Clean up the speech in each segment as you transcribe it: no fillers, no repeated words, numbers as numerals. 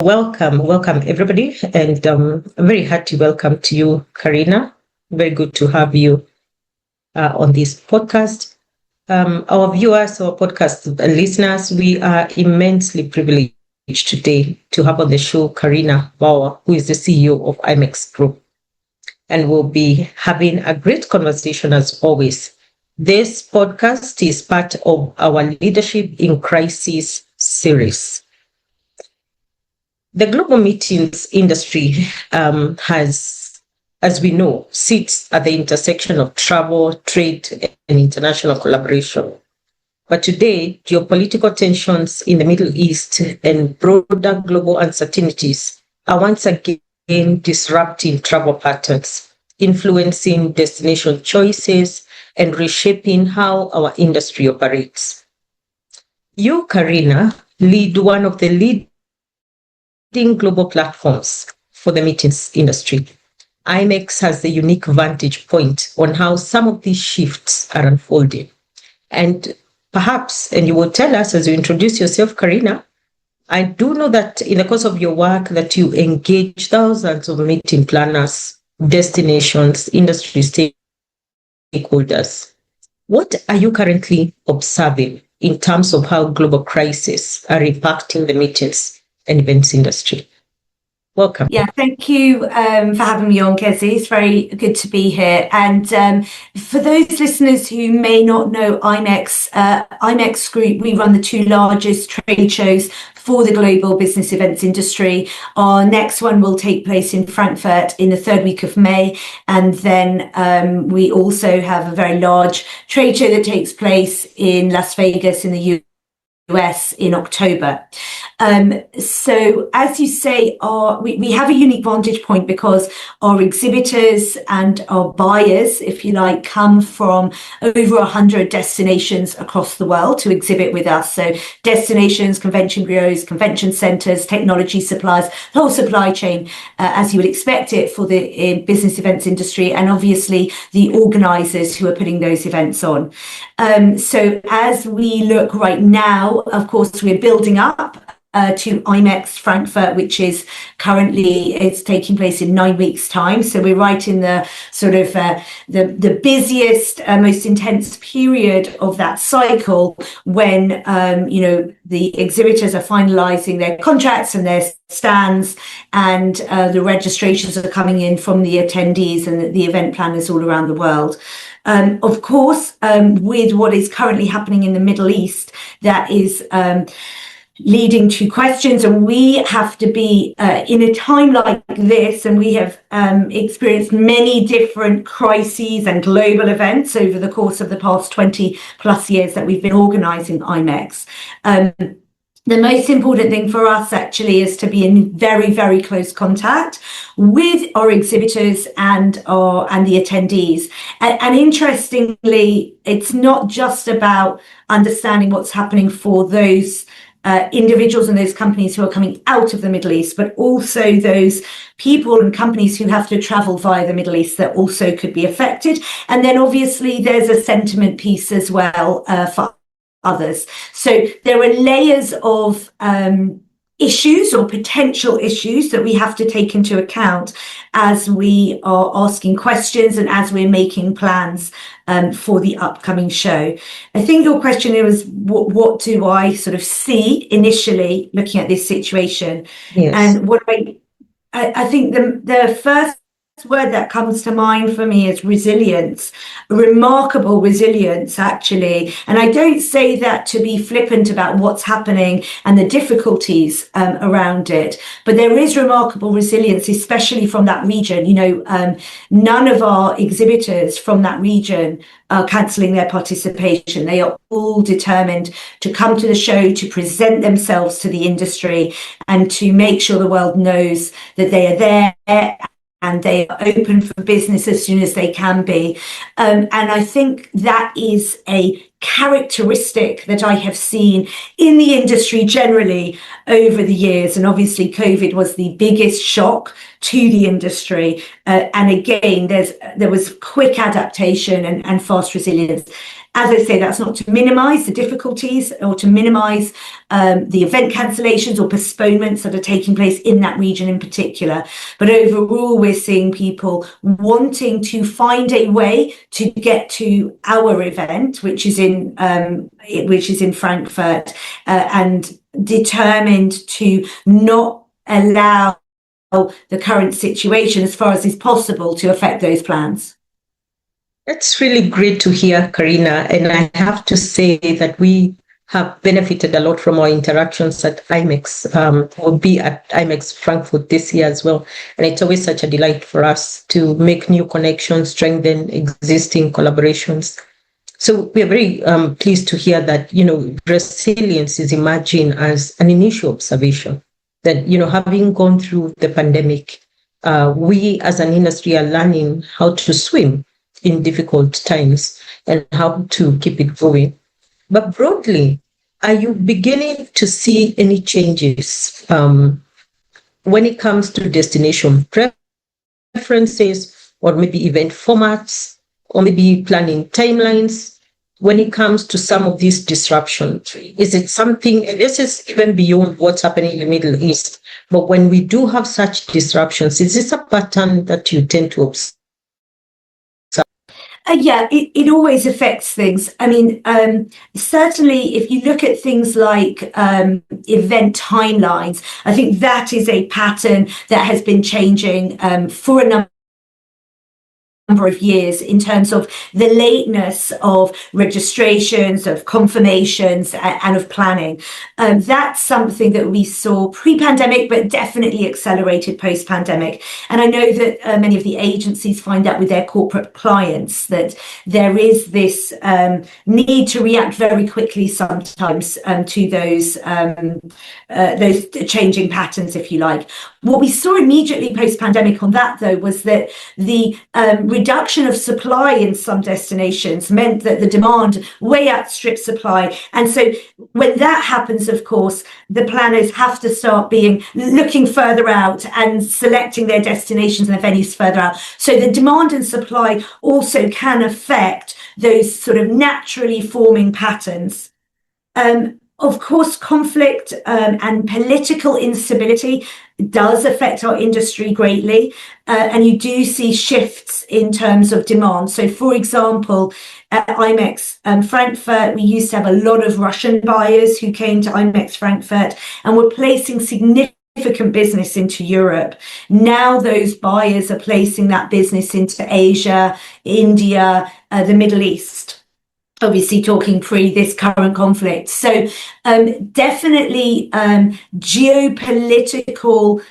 Welcome everybody, and a very hearty welcome to you, Carina. Very good to have you on this podcast. Our viewers, our podcast listeners, we are immensely privileged today to have on the show Carina Bauer, who is the CEO of IMEX Group, and we'll be having a great conversation as always. This podcast is part of our Leadership in Crisis series. The global meetings industry has, as we know, sits at the intersection of travel, trade, and international collaboration. But today, geopolitical tensions in the Middle East and broader global uncertainties are once again disrupting travel patterns, influencing destination choices, and reshaping how our industry operates. You, Carina, lead one of the leading global platforms for the meetings industry. IMEX has the unique vantage point on how some of these shifts are unfolding. And perhaps, and you will tell us as you introduce yourself, Carina, I do know that in the course of your work that you engage thousands of meeting planners, destinations, industry stakeholders. What are you currently observing in terms of how global crises are impacting the meetings and events industry? Welcome. Yeah, thank you for having me on, Kezy. It's very good to be here. And for those listeners who may not know IMEX Group, we run the two largest trade shows for the global business events industry. Our next one will take place in Frankfurt in the third week of May. And then we also have a very large trade show that takes place in Las Vegas in the US in October. So as you say, we have a unique vantage point because our exhibitors and our buyers, if you like, come from over 100 destinations across the world to exhibit with us. So destinations, convention bureaus, convention centers, technology suppliers, the whole supply chain, as you would expect it for the business events industry, and obviously the organizers who are putting those events on. So as we look right now, of course, we're building up to IMEX Frankfurt, which is currently, it's taking place in 9 weeks' time. So we're right in the sort of the busiest, most intense period of that cycle when, the exhibitors are finalizing their contracts and their stands, and the registrations are coming in from the attendees and the event planners all around the world. Of course, with what is currently happening in the Middle East, that is leading to questions, and we have to be in a time like this, and we have experienced many different crises and global events over the course of the past 20 plus years that we've been organizing IMEX. The most important thing for us actually is to be in very, very close contact with our exhibitors and the attendees. And interestingly, it's not just about understanding what's happening for those individuals and those companies who are coming out of the Middle East, but also those people and companies who have to travel via the Middle East that also could be affected. And then obviously there's a sentiment piece as well for others. So there are layers of issues or potential issues that we have to take into account as we are asking questions and as we're making plans for the upcoming show. I think your question was, what do I sort of see initially looking at this situation? Yes. And what I think the first word that comes to mind for me is resilience, remarkable resilience, actually. And I don't say that to be flippant about what's happening and the difficulties around it, but there is remarkable resilience, especially from that region. None of our exhibitors from that region are cancelling their participation. They are all determined to come to the show, to present themselves to the industry, and to make sure the world knows that they are there and they are open for business as soon as they can be. And I think that is a characteristic that I have seen in the industry generally over the years. And obviously COVID was the biggest shock to the industry. And again, there was quick adaptation and fast resilience. As I say, that's not to minimize the difficulties or to minimize the event cancellations or postponements that are taking place in that region in particular. But overall, we're seeing people wanting to find a way to get to our event, which is in Frankfurt, and determined to not allow the current situation, as far as is possible, to affect those plans. It's really great to hear, Carina. And I have to say that we have benefited a lot from our interactions at IMEX. We'll be at IMEX Frankfurt this year as well. And it's always such a delight for us to make new connections, strengthen existing collaborations. So we're very pleased to hear that, resilience is emerging as an initial observation. That, having gone through the pandemic, we as an industry are learning how to swim in difficult times and how to keep it going. But broadly, are you beginning to see any changes when it comes to destination preferences, or maybe event formats, or maybe planning timelines? When it comes to some of these disruptions, is it something, and this is even beyond what's happening in the Middle East, but when we do have such disruptions, is this a pattern that you tend to observe? Yeah, it always affects things. I mean, certainly if you look at things like event timelines, I think that is a pattern that has been changing for a number of years, in terms of the lateness of registrations, of confirmations, and of planning. That's something that we saw pre-pandemic, but definitely accelerated post-pandemic. And I know that many of the agencies find that with their corporate clients, that there is this need to react very quickly sometimes to those changing patterns, if you like. What we saw immediately post-pandemic on that, though, was that the reduction of supply in some destinations meant that the demand way outstripped supply. And so when that happens, of course, the planners have to start looking further out and selecting their destinations and their venues further out. So the demand and supply also can affect those sort of naturally forming patterns. Of course, conflict and political instability does affect our industry greatly, and you do see shifts in terms of demand. So, for example, at IMEX Frankfurt, we used to have a lot of Russian buyers who came to IMEX Frankfurt and were placing significant business into Europe. Now those buyers are placing that business into Asia, India, the Middle East. Obviously talking pre this current conflict. So definitely geopolitical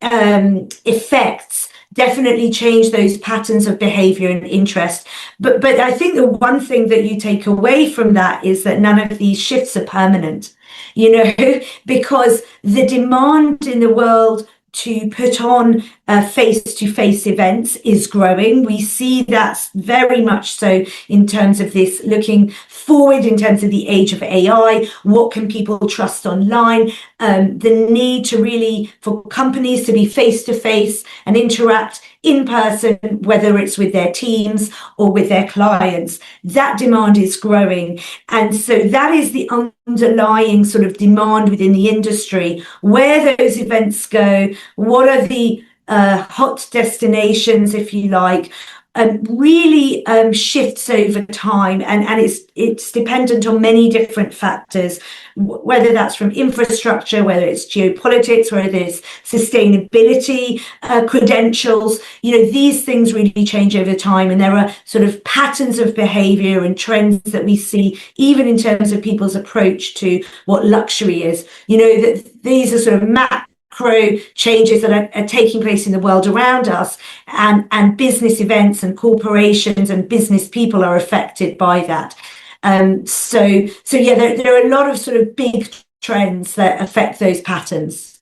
effects definitely change those patterns of behavior and interest. But I think the one thing that you take away from that is that none of these shifts are permanent, because the demand in the world to put on face-to-face events is growing. We see that very much so in terms of this looking forward, in terms of the age of AI. What can people trust online? The need to really, for companies to be face-to-face and interact in person, whether it's with their teams or with their clients. That demand is growing. And so that is the underlying sort of demand within the industry. Where those events go, what are the hot destinations, if you like, really shifts over time, and it's dependent on many different factors, whether that's from infrastructure, whether it's geopolitics, whether it's sustainability credentials. These things really change over time, and there are sort of patterns of behavior and trends that we see even in terms of people's approach to what luxury is. That these are sort of macro changes that are taking place in the world around us, and business events and corporations and business people are affected by that. So yeah, there are a lot of sort of big trends that affect those patterns.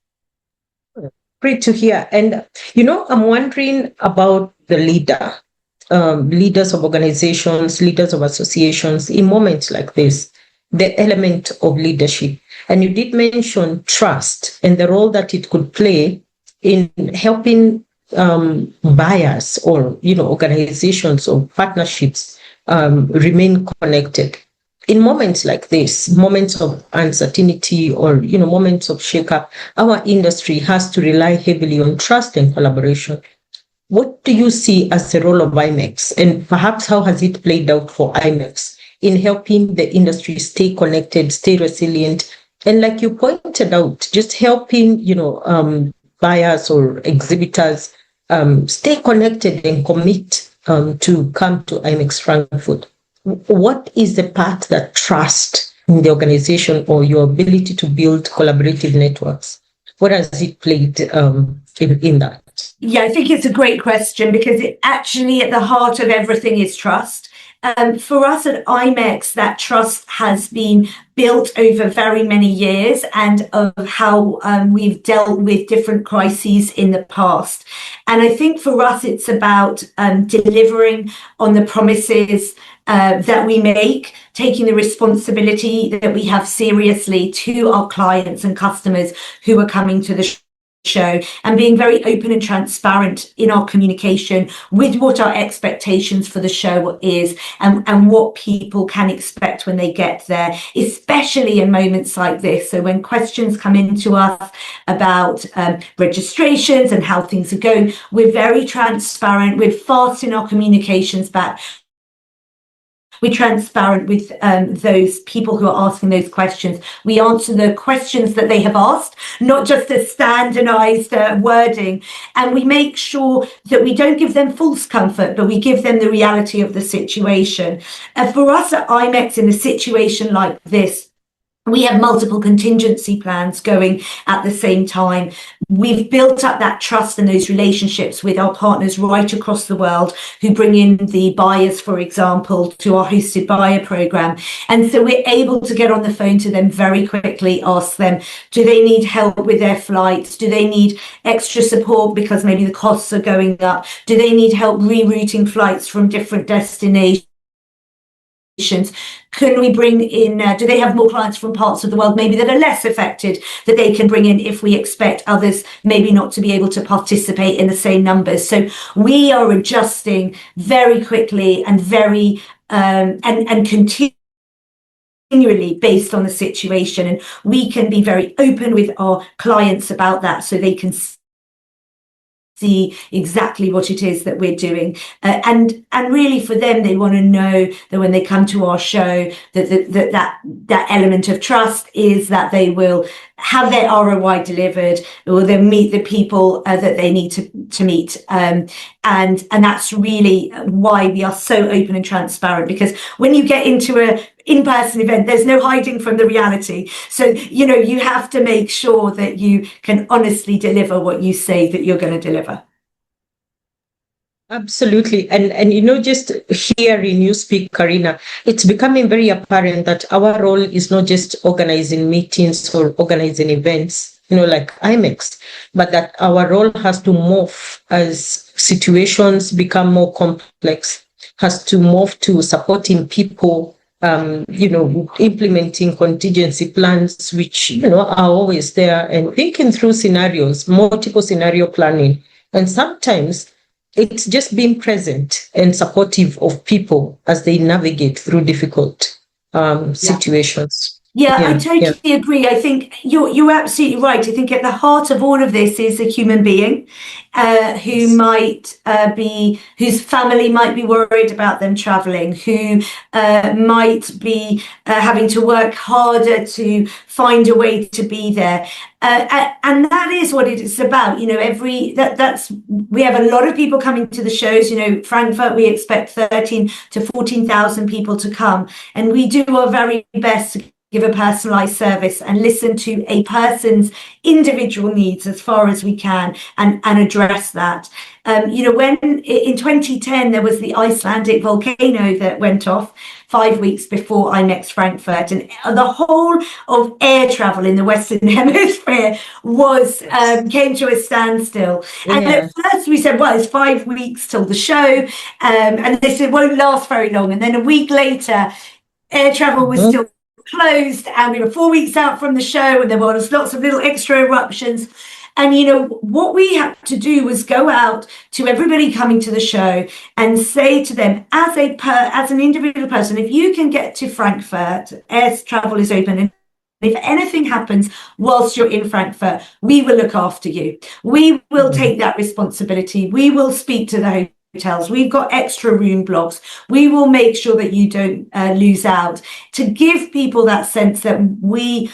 Great to hear. And, I'm wondering about the leaders of organizations, leaders of associations in moments like this, the element of leadership. And you did mention trust and the role that it could play in helping buyers or, organizations or partnerships remain connected. In moments like this, moments of uncertainty or moments of shakeup, our industry has to rely heavily on trust and collaboration. What do you see as the role of IMEX, and perhaps how has it played out for IMEX in helping the industry stay connected, stay resilient, and like you pointed out, just helping buyers or exhibitors stay connected and commit to come to IMEX Frankfurt? What is the part that trust in the organization or your ability to build collaborative networks? What has it played in that? Yeah, I think it's a great question because it actually at the heart of everything is trust. For us at IMEX, that trust has been built over very many years and of how we've dealt with different crises in the past. And I think for us, it's about delivering on the promises that we make, taking the responsibility that we have seriously to our clients and customers who are coming to the show, and being very open and transparent in our communication with what our expectations for the show is and what people can expect when they get there, especially in moments like this. So when questions come into us about registrations and how things are going, we're very transparent, we're fast in our communications back. We're transparent with those people who are asking those questions. We answer the questions that they have asked, not just a standardized wording. And we make sure that we don't give them false comfort, but we give them the reality of the situation. For us at IMEX, in a situation like this, we have multiple contingency plans going at the same time. We've built up that trust and those relationships with our partners right across the world who bring in the buyers, for example, to our hosted buyer program. And so we're able to get on the phone to them very quickly, ask them, do they need help with their flights? Do they need extra support because maybe the costs are going up? Do they need help rerouting flights from different destinations? Can we bring in, do they have more clients from parts of the world maybe that are less affected that they can bring in if we expect others maybe not to be able to participate in the same numbers? So we are adjusting very quickly and very and continually based on the situation, and we can be very open with our clients about that so they can see exactly what it is that we're doing, and really for them, they want to know that when they come to our show, that element of trust is that they will have their ROI delivered, or they'll meet the people that they need to meet, and that's really why we are so open and transparent, because when you get into a in-person event, there's no hiding from the reality. So, you have to make sure that you can honestly deliver what you say that you're going to deliver. Absolutely. And just hearing you speak, Carina, it's becoming very apparent that our role is not just organizing meetings or organizing events, like IMEX, but that our role has to morph as situations become more complex, has to morph to supporting people, implementing contingency plans, which, are always there, and thinking through scenarios, multiple scenario planning. And sometimes it's just being present and supportive of people as they navigate through difficult situations. Yeah, I totally agree. I think you're absolutely right. I think at the heart of all of this is a human being who might whose family might be worried about them traveling, who might be having to work harder to find a way to be there. And that is what it is about. We have a lot of people coming to the shows. Frankfurt, we expect 13 to 14,000 people to come, and we do our very best to give a personalized service and listen to a person's individual needs as far as we can and address that. When in 2010 there was the Icelandic volcano that went off 5 weeks before IMEX Frankfurt, and the whole of air travel in the Western Hemisphere was came to a standstill. And at first we said, well, it's 5 weeks till the show, and this won't last very long. And then a week later, air travel was still closed, and we were 4 weeks out from the show, and there was lots of little extra eruptions. And, what we had to do was go out to everybody coming to the show and say to them, as an individual person, if you can get to Frankfurt, air travel is open, and if anything happens whilst you're in Frankfurt, we will look after you. We will take that responsibility. We will speak to the hotels. We've got extra room blocks. We will make sure that you don't lose out, to give people that sense that we,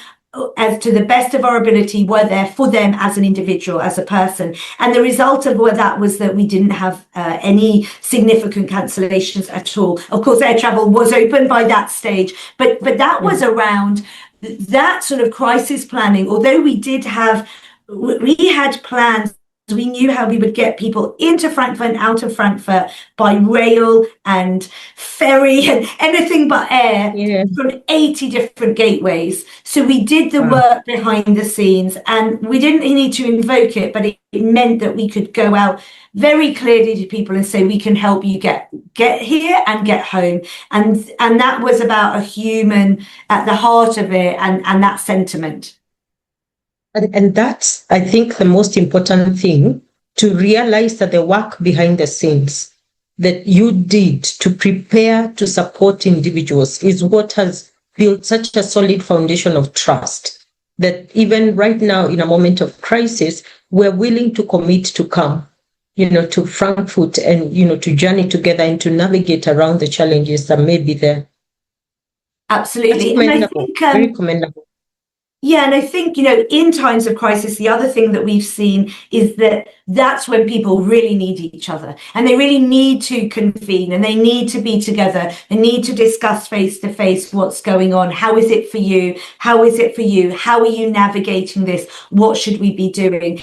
as to the best of our ability, were there for them as an individual, as a person. And the result of that was that we didn't have any significant cancellations at all. Of course, air travel was open by that stage, but that was around that sort of crisis planning. Although we had plans, we knew how we would get people into Frankfurt and out of Frankfurt by rail and ferry and anything but air, from 80 different gateways. So we did the work behind the scenes, and we didn't need to invoke it, but it meant that we could go out very clearly to people and say, we can help you get here and get home. And that was about a human at the heart of it, and that sentiment. And that's, I think, the most important thing, to realize that the work behind the scenes that you did to prepare to support individuals is what has built such a solid foundation of trust, that even right now, in a moment of crisis, we're willing to commit to come, to Frankfurt and, to journey together and to navigate around the challenges that may be there. Absolutely. And I think, very commendable. Yeah, and I think, in times of crisis, the other thing that we've seen is that that's when people really need each other, and they really need to convene, and they need to be together. They need to discuss face to face what's going on. How is it for you? How is it for you? How are you navigating this? What should we be doing?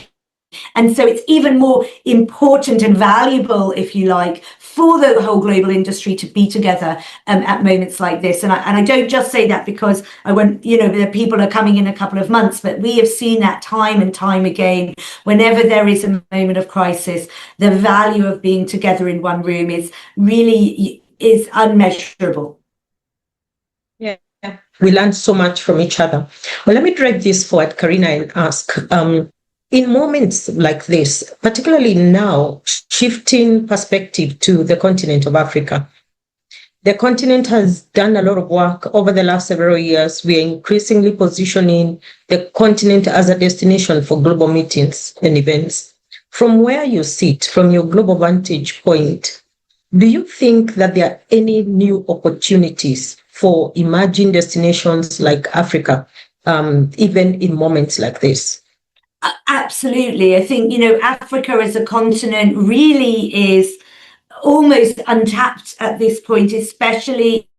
And so it's even more important and valuable, if you like, for the whole global industry to be together at moments like this. And I don't just say that because I want, the people are coming in a couple of months, but we have seen that time and time again. Whenever there is a moment of crisis, the value of being together in one room is unmeasurable. Yeah. We learn so much from each other. Well, let me drag this forward, Carina, and ask, in moments like this, particularly now, shifting perspective to the continent of Africa, the continent has done a lot of work over the last several years. We are increasingly positioning the continent as a destination for global meetings and events. From where you sit, from your global vantage point, do you think that there are any new opportunities for emerging destinations like Africa, even in moments like this? Absolutely. I think, Africa as a continent really is almost untapped at this point, especially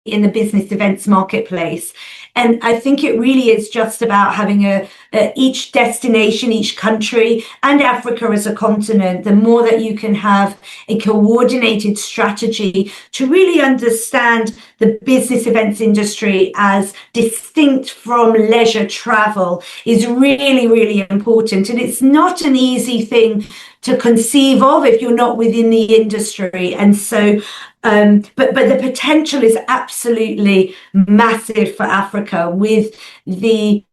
in the business events marketplace. And I think it really is just about having each destination, each country, and Africa as a continent, the more that you can have a coordinated strategy to really understand the business events industry as distinct from leisure travel is really, really important. And it's not an easy thing to conceive of if you're not within the industry. And so, but the potential is absolutely massive for Africa, with the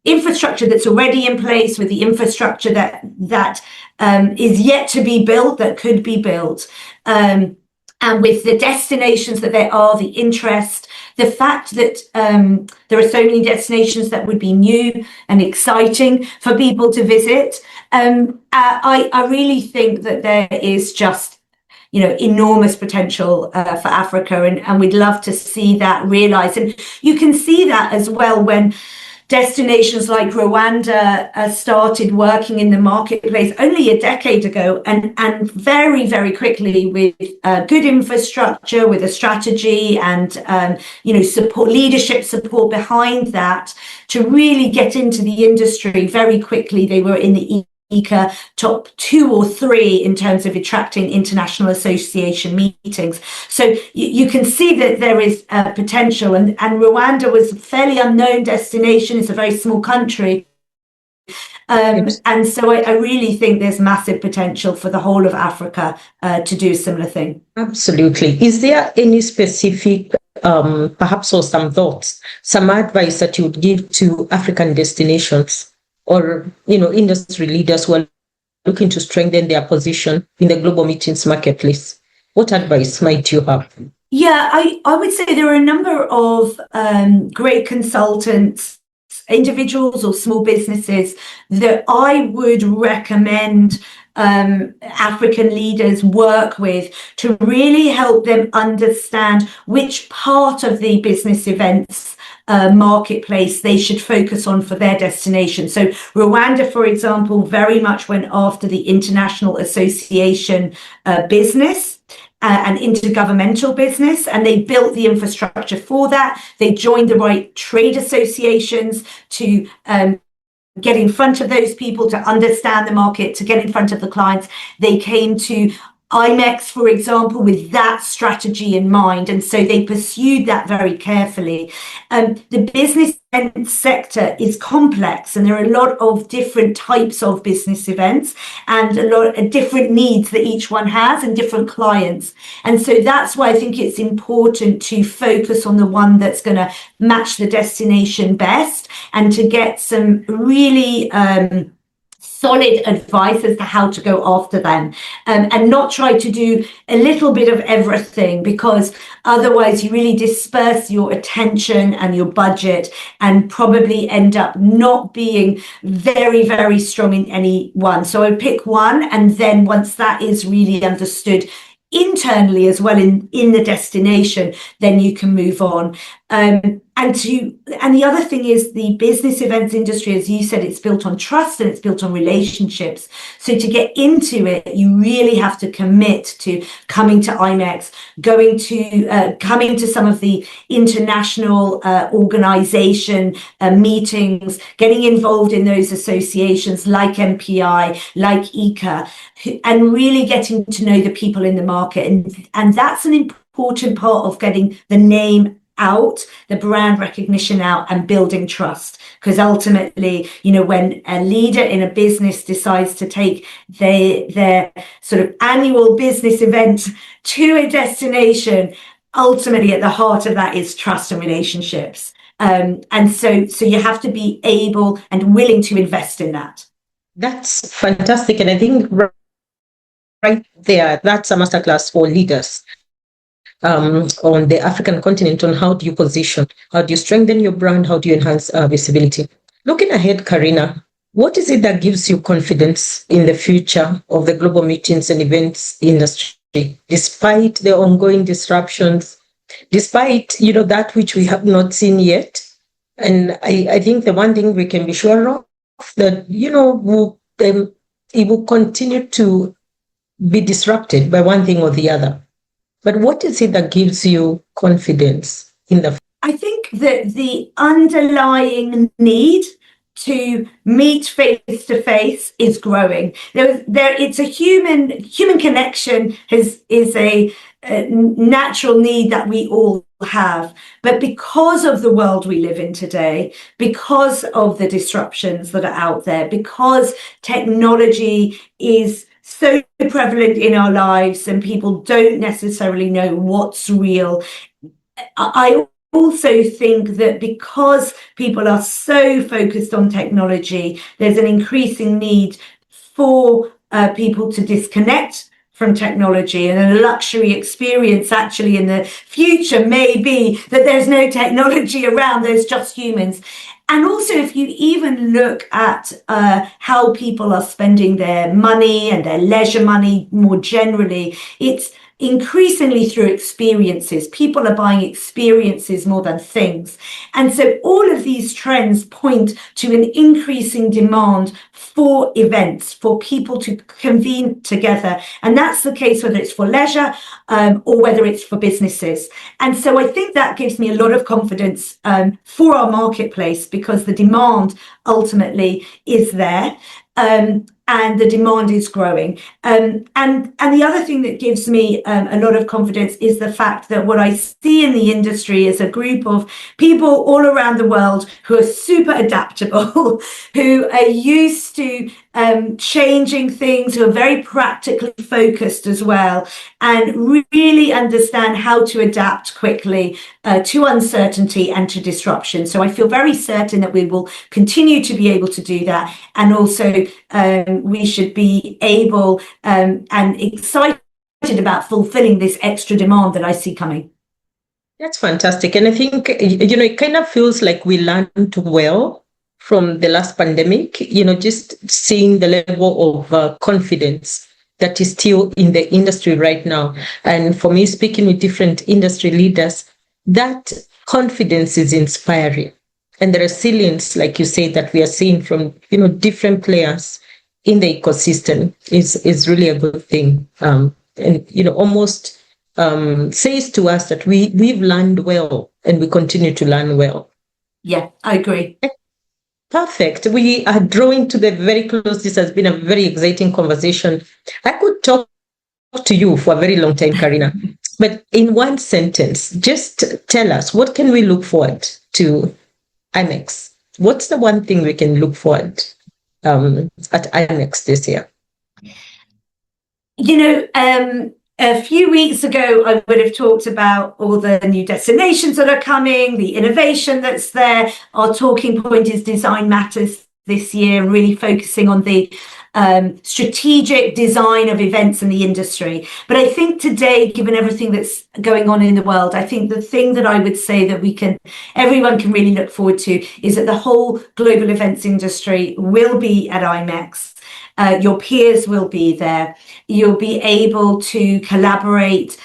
infrastructure that's already in place, with the infrastructure that is yet to be built, that could be built, and with the destinations that there are, the interest, the fact that there are so many destinations that would be new and exciting for people to visit. I really think that there is just, enormous potential for Africa, and we'd love to see that realized. And you can see that as well when destinations like Rwanda started working in the marketplace only a decade ago, and very, very quickly, with good infrastructure, with a strategy and leadership support behind that, to really get into the industry very quickly. They were in the ICA top 2 or 3 in terms of attracting international association meetings. So you can see that there is potential, and Rwanda was a fairly unknown destination. It's a very small country. And so I really think there's massive potential for the whole of Africa to do a similar thing. Absolutely. Is there any specific, perhaps, or some thoughts, some advice that you would give to African destinations or industry leaders who are looking to strengthen their position in the global meetings marketplace? What advice might you have? Yeah, I would say there are a number of great consultants, individuals or small businesses that I would recommend African leaders work with to really help them understand which part of the business events marketplace they should focus on for their destination. So Rwanda, for example, very much went after the International Association business. An intergovernmental business, and they built the infrastructure for that. They joined the right trade associations to get in front of those people, to understand the market, to get in front of the clients. They came to IMEX, for example, with that strategy in mind. And so they pursued that very carefully. The business event sector is complex, and there are a lot of different types of business events and a lot of different needs that each one has and different clients. And so that's why I think it's important to focus on the one that's going to match the destination best, and to get some really solid advice as to how to go after them, and not try to do a little bit of everything, because otherwise you really disperse your attention and your budget and probably end up not being very, very strong in any one. So I would pick one, and then once that is really understood internally as well in the destination, then you can move on. And the other thing is, the business events industry, as you said, it's built on trust and it's built on relationships. So to get into it, you really have to commit to coming to IMEX, coming to some of the international organization meetings, getting involved in those associations like MPI, like ICA, and really getting to know the people in the market. And that's an important part of getting the name out, the brand recognition out, and building trust. Because ultimately, when a leader in a business decides to take their sort of annual business event to a destination, ultimately at the heart of that is trust and relationships. And so you have to be able and willing to invest in that. That's fantastic. And I think right there, that's a masterclass for leaders on the African continent, on how do you position, how do you strengthen your brand, how do you enhance visibility. Looking ahead, Carina, what is it that gives you confidence in the future of the global meetings and events industry, despite the ongoing disruptions, despite that which we have not seen yet? And I think the one thing we can be sure of, that it will continue to be disrupted by one thing or the other. But what is it that gives you confidence in the? I think that the underlying need to meet face to face is growing. It's a human connection is a natural need that we all have. But because of the world we live in today, because of the disruptions that are out there, because technology is so prevalent in our lives and people don't necessarily know what's real, I also think that because people are so focused on technology, there's an increasing need for people to disconnect from technology, and a luxury experience actually in the future may be that there's no technology around, there's just humans. And also, if you even look at how people are spending their money and their leisure money more generally, it's increasingly through experiences. People are buying experiences more than things. And so all of these trends point to an increasing demand for events, for people to convene together. And that's the case whether it's for leisure or whether it's for businesses. And so I think that gives me a lot of confidence for our marketplace, because the demand ultimately is there. And the demand is growing. And the other thing that gives me a lot of confidence is the fact that what I see in the industry is a group of people all around the world who are super adaptable, who are used to changing things, who are very practically focused as well, and really understand how to adapt quickly to uncertainty and to disruption. So I feel very certain that we will continue to be able to do that. And also we should be able and excited about fulfilling this extra demand that I see coming. That's fantastic. And I think, it kind of feels like we learned well from the last pandemic, just seeing the level of confidence that is still in the industry right now. And for me, speaking with different industry leaders, that confidence is inspiring. And the resilience, like you say, that we are seeing from, different players in the ecosystem is really a good thing. And, almost says to us that we've learned well and we continue to learn well. Yeah, I agree. Perfect. We are drawing to the very close. This has been a very exciting conversation. I could talk to you for a very long time, Carina, but in one sentence, just tell us, what can we look forward to IMEX? What's the one thing we can look forward at IMEX this year? A few weeks ago, I would have talked about all the new destinations that are coming, the innovation that's there. Our talking point is design matters this year, really focusing on the strategic design of events in the industry. But I think today, given everything that's going on in the world, I think the thing that I would say that everyone can really look forward to is that the whole global events industry will be at IMEX. Your peers will be there. You'll be able to collaborate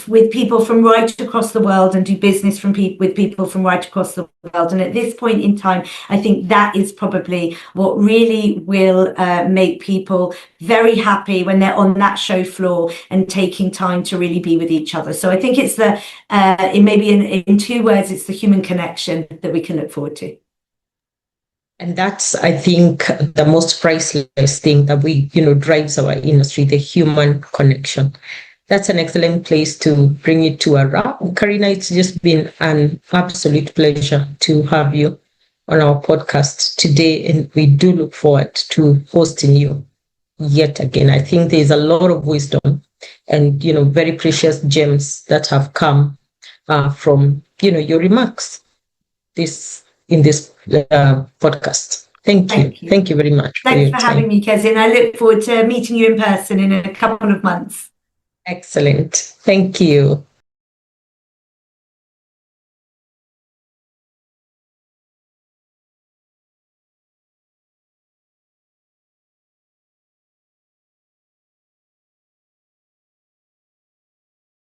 with people from right across the world and do business with people from right across the world. And at this point in time, I think that is probably what really will make people very happy when they're on that show floor and taking time to really be with each other. So I think it's in 2 words, it's the human connection that we can look forward to. And that's, I think, the most priceless thing that drives our industry, the human connection. That's an excellent place to bring it to a wrap. Carina, it's just been an absolute pleasure to have you on our podcast today, and we do look forward to hosting you yet again. I think there's a lot of wisdom and, very precious gems that have come from, your remarks in this podcast. Thank you. Thank you very much. Thanks for having me, Kezy, and I look forward to meeting you in person in a couple of months. Excellent. Thank you.